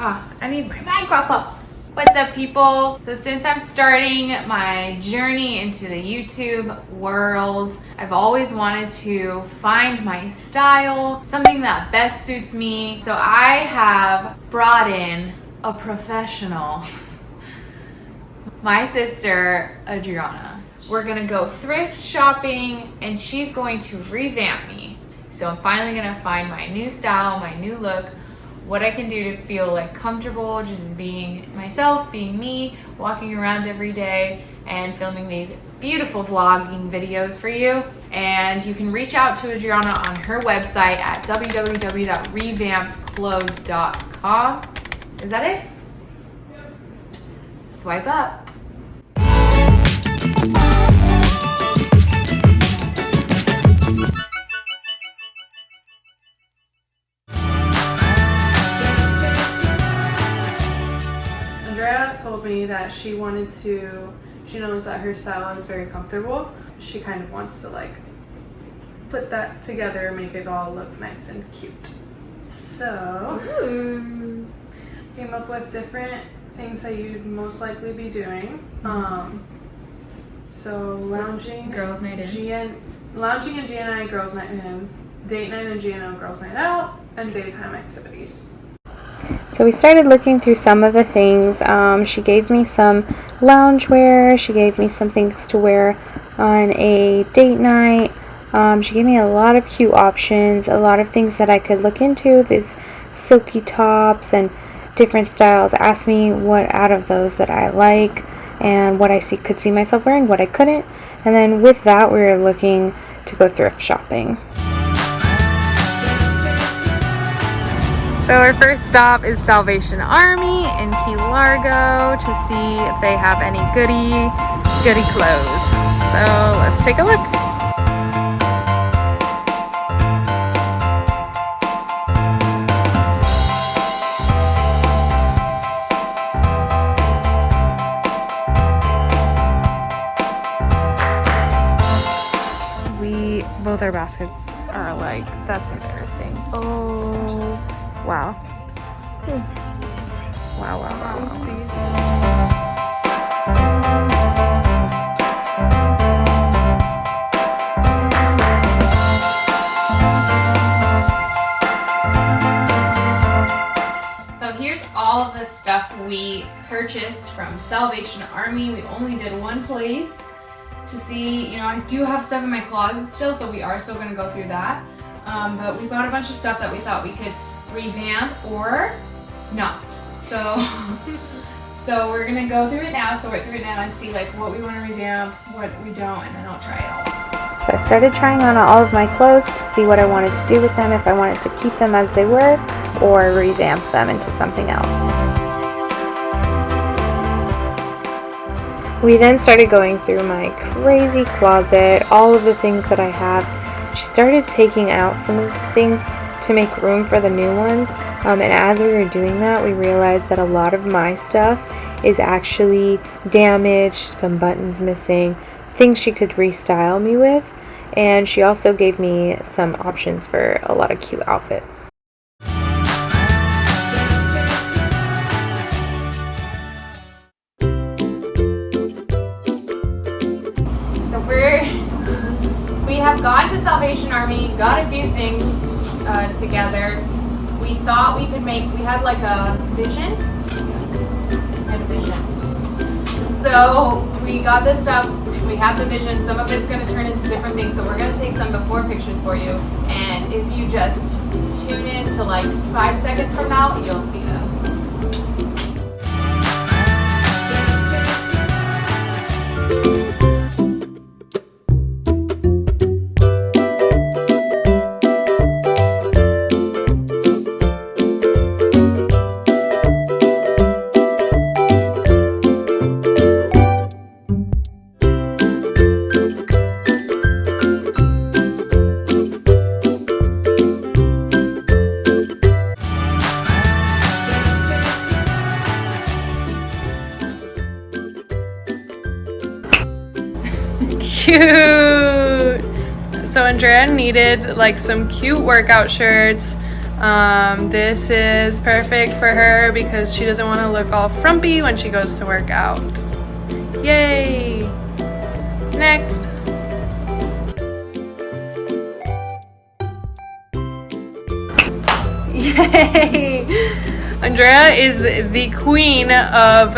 I need my mic wrap up. What's up, people? So since I'm starting my journey into the YouTube world, I've always wanted to find my style, something that best suits me. So I have brought in a professional, my sister, Adriana. We're gonna go thrift shopping and she's going to revamp me. So I'm finally gonna find my new style, my new look, what I can do to feel like comfortable, just being myself, being me, walking around every day and filming these beautiful vlogging videos for you. And you can reach out to Adriana on her website at www.revampedclothes.com. Is that it? Swipe up. Andrea told me that she knows that her style is very comfortable. She kind of wants to like put that together and make it all look nice and cute. So, came up with different things that you'd most likely be doing. So lounging, Girls' night in. Lounging and GNI girls' night in, date night and GNO girls' night out, and daytime activities. So we started looking through some of the things. She gave me some loungewear. She gave me some things to wear on a date night. She gave me a lot of cute options, a lot of things that I could look into, these silky tops and different styles. Asked me what out of those that I like and what I could see myself wearing, what I couldn't. And then with that, we were looking to go thrift shopping. So our first stop is Salvation Army in Key Largo to see if they have any goody clothes. So let's take a look. Both our baskets are like, that's embarrassing. Oh. Wow. Wow. So here's all of the stuff we purchased from Salvation Army. We only did one place to see, I do have stuff in my closet still, so we are still gonna go through that. But we bought a bunch of stuff that we thought we could revamp or not. So we're gonna go through it now, sort through it now and see like what we want to revamp, what we don't, and then I'll try it all. So I started trying on all of my clothes to see what I wanted to do with them, if I wanted to keep them as they were or revamp them into something else. We then started going through my crazy closet, all of the things that I have. She started taking out some of the things to make room for the new ones, and as we were doing that, we realized that a lot of my stuff is actually damaged, some buttons missing, things she could restyle me with, and she also gave me some options for a lot of cute outfits. So we have gone to Salvation Army, got a few things together. We thought we had like a vision. So we got this stuff, we have the vision, some of it's gonna turn into different things, so we're gonna take some before pictures for you, and if you just tune in to like 5 seconds from now, you'll see them. Cute! So Andrea needed like some cute workout shirts, This is perfect for her because she doesn't want to look all frumpy when she goes to work out. Yay! Next. Yay! Andrea is the queen of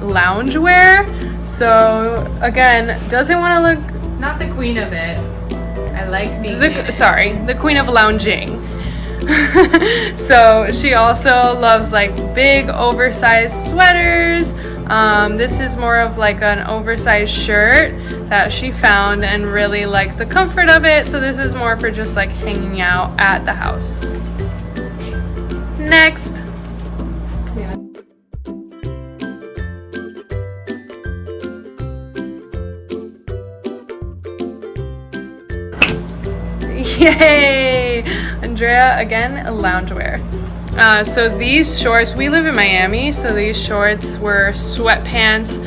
loungewear. So again, doesn't want to look. Not the queen of it. I like being the queen of lounging. So she also loves like big oversized sweaters. This is more of like an oversized shirt that she found and really liked the comfort of it. So this is more for just like hanging out at the house. Next. Yeah. Yay! Andrea, again, loungewear. So these shorts, we live in Miami, so these shorts were sweatpants,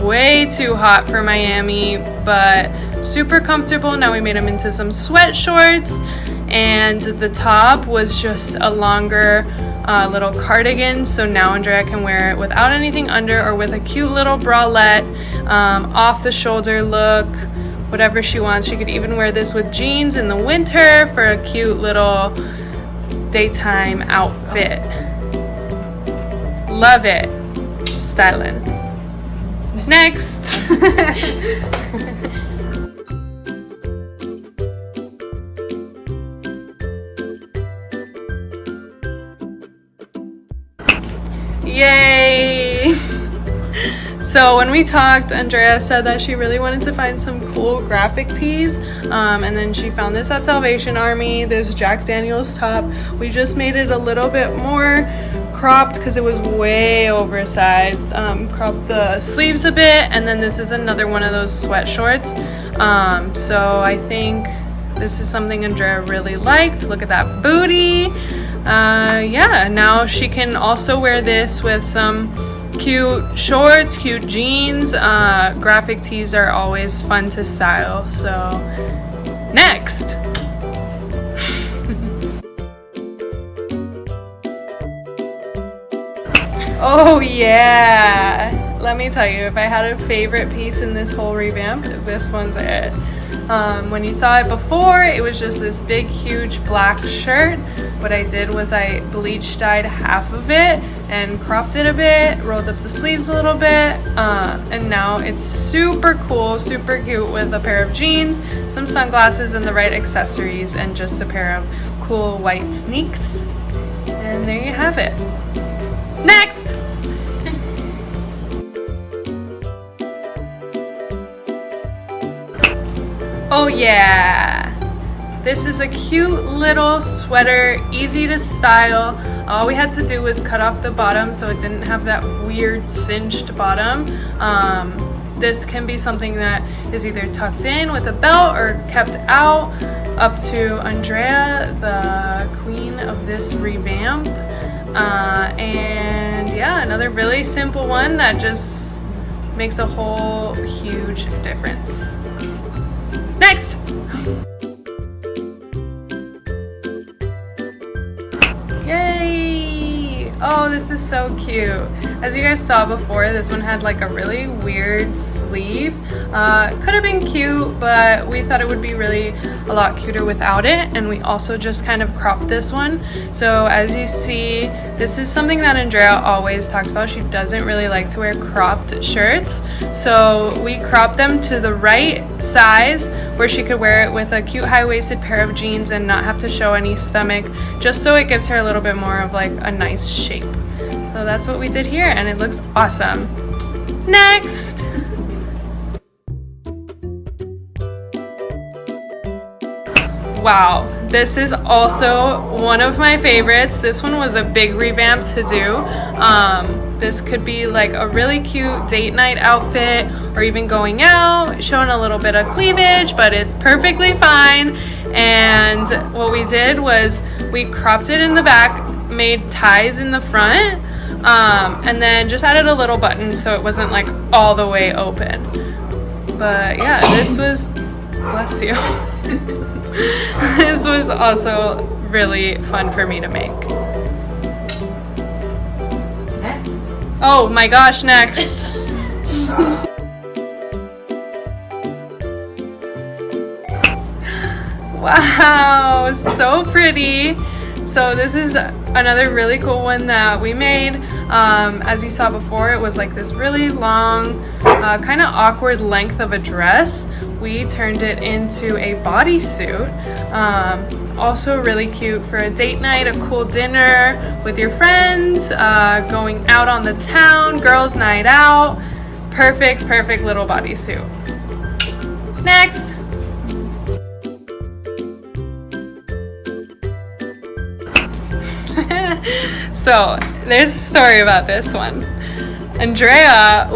way too hot for Miami, but super comfortable. Now we made them into some sweat shorts, and the top was just a longer little cardigan, so now Andrea can wear it without anything under or with a cute little bralette, off the shoulder look, whatever she wants. She could even wear this with jeans in the winter for a cute little daytime outfit. Love it. Styling. Next. Yay! So when we talked, Andrea said that she really wanted to find some cool graphic tees, and then she found this at Salvation Army, this Jack Daniels top. We just made it a little bit more cropped because it was way oversized. Cropped the sleeves a bit, and then this is another one of those sweat shorts. So I think this is something Andrea really liked. Look at that booty. Yeah, now she can also wear this with some cute shorts, cute jeans. Graphic tees are always fun to style. So next. Oh yeah, let me tell you, if I had a favorite piece in this whole revamp, this one's it. When you saw it before, it was just this big huge black shirt. What I did was I bleach dyed half of it and cropped it a bit, rolled up the sleeves a little bit, and now it's super cool, super cute with a pair of jeans, some sunglasses, and the right accessories, and just a pair of cool white sneaks. And there you have it. Next! Oh yeah! This is a cute little sweater, easy to style. All we had to do was cut off the bottom so it didn't have that weird cinched bottom. This can be something that is either tucked in with a belt or kept out, up to Andrea, the queen of this revamp. And yeah, another really simple one that just makes a whole huge difference. Next! Yay! Oh, this is so cute. As you guys saw before, this one had like a really weird sleeve. Could have been cute, but we thought it would be really a lot cuter without it, and we also just kind of cropped this one. So as you see, this is something that Andrea always talks about. She doesn't really like to wear cropped shirts, so we cropped them to the right size where she could wear it with a cute high-waisted pair of jeans and not have to show any stomach, just so it gives her a little bit more of like a nice shape. So that's what we did here, and it looks awesome. Next! Wow, this is also one of my favorites. This one was a big revamp to do. This could be like a really cute date night outfit, or even going out, showing a little bit of cleavage, but it's perfectly fine. And what we did was we cropped it in the back, made ties in the front, and then just added a little button so it wasn't like all the way open. But yeah, this was, bless you. This was also really fun for me to make. Next. Oh my gosh, next. Wow, so pretty. So this is another really cool one that we made. As you saw before, it was like this really long, kind of awkward length of a dress. We turned it into a bodysuit. Also really cute for a date night, a cool dinner with your friends, going out on the town, girls' night out. Perfect little bodysuit. Next. So there's a story about this one. Andrea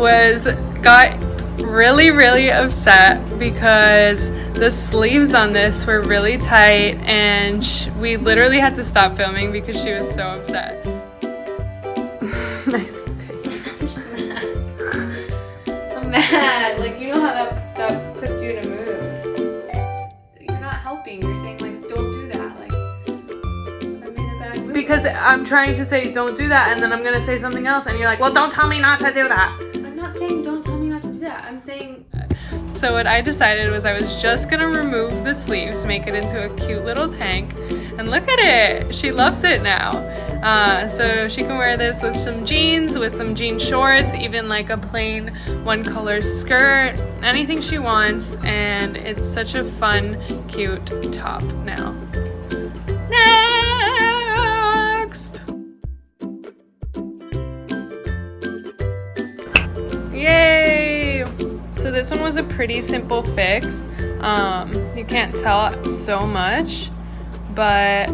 got really upset because the sleeves on this were really tight, and we literally had to stop filming because she was so upset. Nice face. I'm mad. Like, you know how that puts you in a mood. You're not helping. You're saying like, don't do that. Like, I'm in a bad mood. Because I'm trying to say don't do that, and then I'm gonna say something else, and you're like, well, don't tell me not to do that. I'm not saying don't tell me not to do that. I'm saying. So what I decided was I was just gonna remove the sleeves, make it into a cute little tank, and look at it, she loves it now. So she can wear this with some jeans, with some jean shorts, even like a plain one color skirt, anything she wants, and it's such a fun, cute top now. Next! Yay! So this one was a pretty simple fix. You can't tell so much, but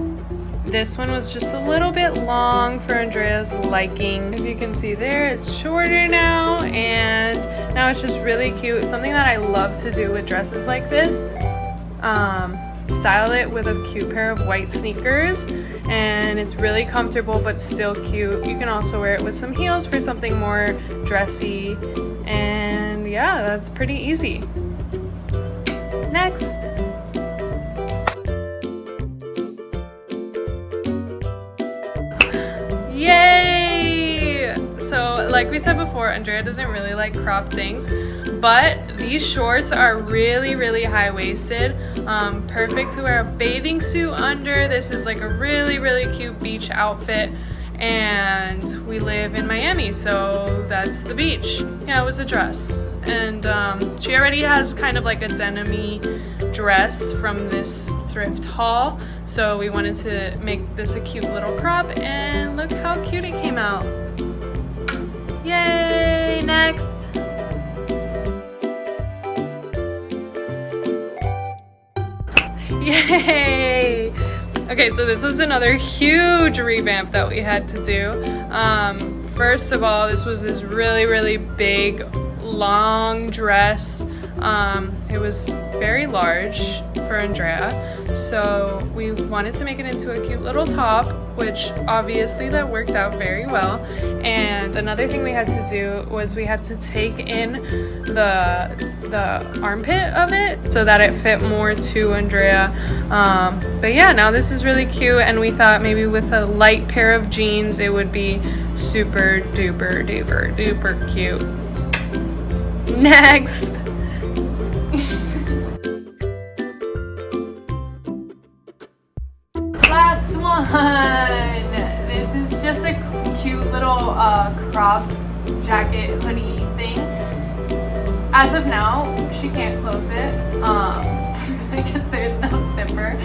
this one was just a little bit long for Andrea's liking. If you can see there, it's shorter now, and now it's just really cute. Something that I love to do with dresses like this, style it with a cute pair of white sneakers, and it's really comfortable but still cute. You can also wear it with some heels for something more dressy, and yeah, that's pretty easy. Next. Yay! So like we said before, Andrea doesn't really like cropped things, but these shorts are really high-waisted, perfect to wear a bathing suit under. This is like a really cute beach outfit, and we live in Miami, so that's the beach. Yeah, it was a dress, and she already has kind of like a denim-y dress from this thrift haul, so we wanted to make this a cute little crop, and look how cute it came out. Yay! Next! Yay! Okay, so this was another huge revamp that we had to do. First of all, this was this really big, long dress. It was very large for Andrea, so we wanted to make it into a cute little top, which obviously that worked out very well. And another thing we had to do was we had to take in the armpit of it so that it fit more to Andrea. But yeah, now this is really cute, and we thought maybe with a light pair of jeans it would be super duper cute. Next! Last one! This is just a cute little cropped jacket hoodie thing. As of now, she can't close it because there's no zipper,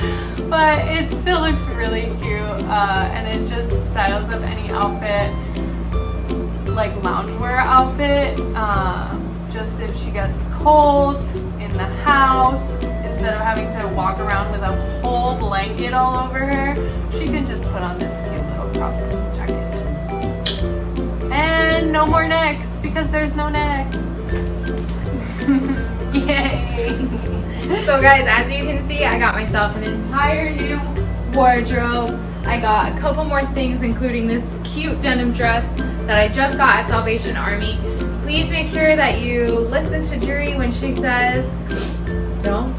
but it still looks really cute, and it just styles up any outfit, like loungewear outfit, just if she gets cold in the house, instead of having to walk around with a whole blanket all over her, she can just put on this cute little cropped jacket. And no more necks, because there's no necks. Yay! So guys, as you can see, I got myself an entire new wardrobe. I got a couple more things, including this cute denim dress that I just got at Salvation Army. Please make sure that you listen to Juri when she says, don't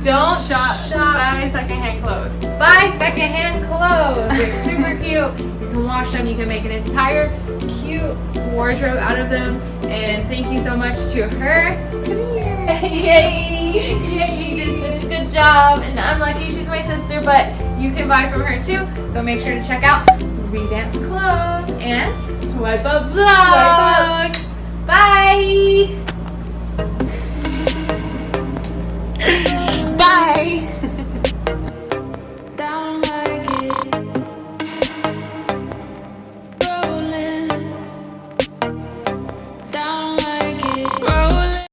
Don't shop buy secondhand clothes. Buy secondhand clothes. They're super cute. You can wash them. You can make an entire cute wardrobe out of them. And thank you so much to her. Come here. Yay! Yay! She did such a good job. And I'm lucky she's my sister, but you can buy from her too. So make sure to check out Revamped Clothes and Swipe Up Vlogs. Bye!